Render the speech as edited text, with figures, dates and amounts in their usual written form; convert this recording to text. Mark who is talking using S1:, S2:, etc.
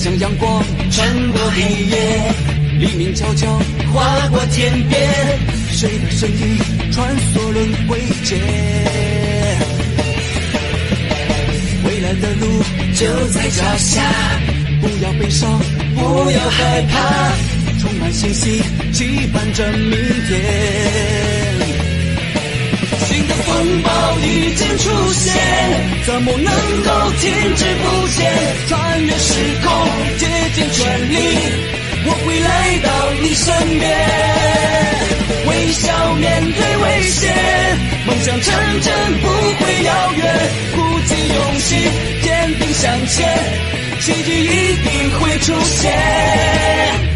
S1: 像阳光穿过黑夜，黎明悄悄划过天边，谁的身影穿梭轮回间，未来的路就在脚下，不要悲伤，不要害怕，充满信心，期盼着明天。新的风暴已经出现，怎么能够停止不前？穿越时空，竭尽全力，我会来到你身边。微笑面对危险，梦想成真不会遥远。鼓起勇气，坚定向前，奇迹一定会出现。